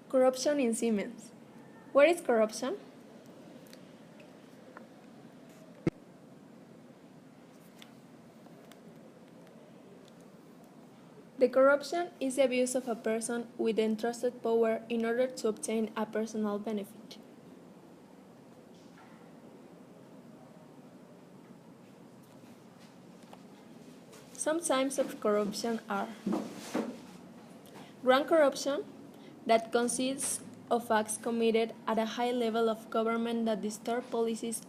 Corruption in Siemens. What is corruption? The corruption is the abuse of a person with entrusted power in order to obtain a personal benefit. Some types of corruption are grand corruption, that consists of acts committed at a high level of government that distort policies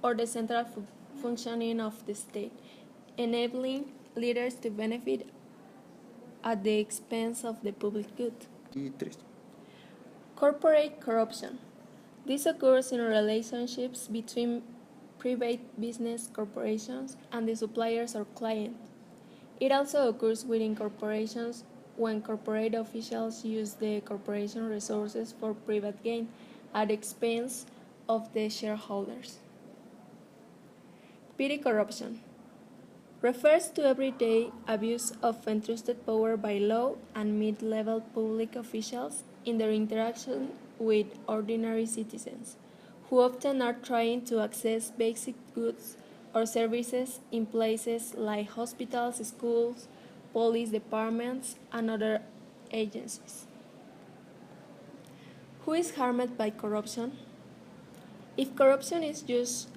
or the central functioning of the state, enabling leaders to benefit at the expense of the public good. Corporate corruption. This occurs in relationships between private business corporations and the suppliers or clients. It also occurs within corporations when corporate officials use the corporation resources for private gain at the expense of the shareholders. Petty corruption refers to everyday abuse of entrusted power by low and mid-level public officials in their interaction with ordinary citizens, who often are trying to access basic goods or services in places like hospitals, schools, police departments, and other agencies. Who is harmed by corruption? If corruption is used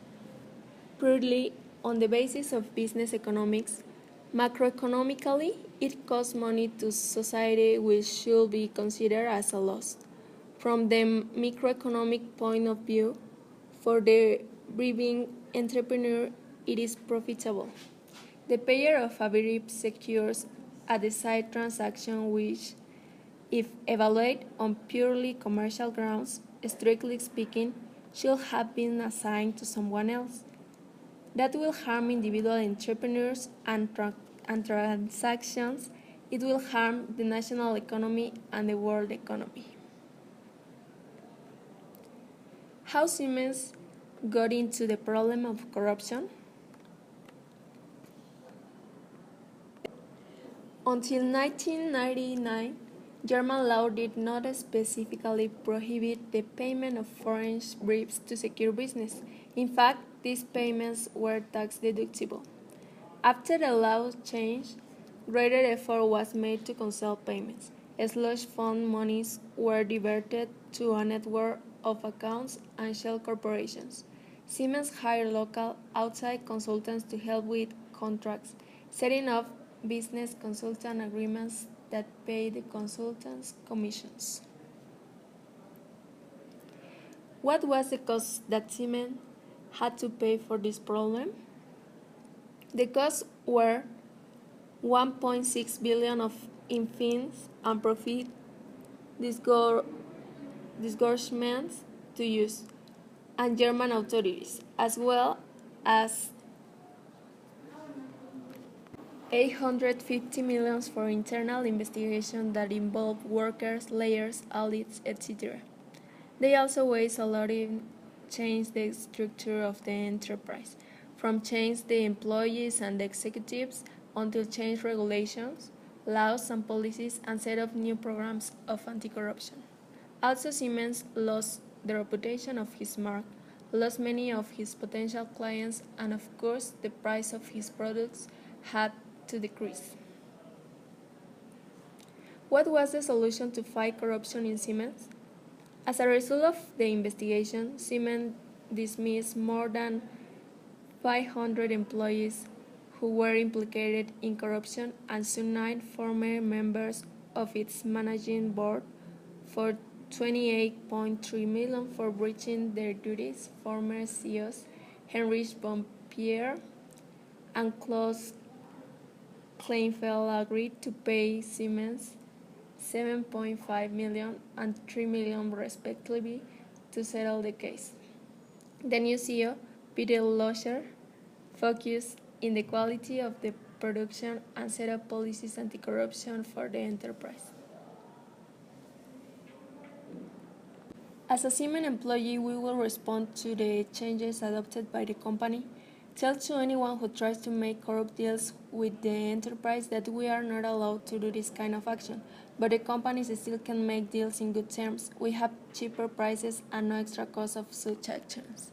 purely on the basis of business economics, macroeconomically, it costs money to society, which should be considered as a loss. From the microeconomic point of view, for the breathing entrepreneur, it is profitable. The payer of a bribe secures a desired transaction which, if evaluated on purely commercial grounds, strictly speaking, should have been assigned to someone else. That will harm individual entrepreneurs and transactions. It will harm the national economy and the world economy. How Siemens got into the problem of corruption? Until 1999, German law did not specifically prohibit the payment of foreign bribes to secure business. In fact, these payments were tax deductible. After the law change, greater effort was made to conceal payments. Slush fund monies were diverted to a network of accounts and shell corporations. Siemens hired local outside consultants to help with contracts, setting up business consultant agreements that pay the consultants commissions. What was the cost that Siemens had to pay for this problem? The costs were 1.6 billion in fees and profit disgorgements to use and German authorities, as well as 850 million for internal investigation that involved workers, layers, audits, etc. They also waste a lot in change the structure of the enterprise, from change the employees and the executives until change regulations, laws and policies and set up new programs of anti-corruption. Also, Siemens lost the reputation of his mark, lost many of his potential clients, and of course, the price of his products had to decrease. What was the solution to fight corruption in Siemens? As a result of the investigation, Siemens dismissed more than 500 employees who were implicated in corruption and sued 9 former members of its managing board for 28.3 million for breaching their duties. Former CEOs Heinrich von Pierre and Klaus Kleinfeld agreed to pay Siemens 7.5 million and 3 million respectively to settle the case. The new CEO, Peter Loescher, focused in the quality of the production and set up policies anti-corruption for the enterprise. As a Siemens employee, we will respond to the changes adopted by the company. Tell to anyone who tries to make corrupt deals with the enterprise that we are not allowed to do this kind of action. but the companies still can make deals in good terms. We have cheaper prices and no extra cost of such actions.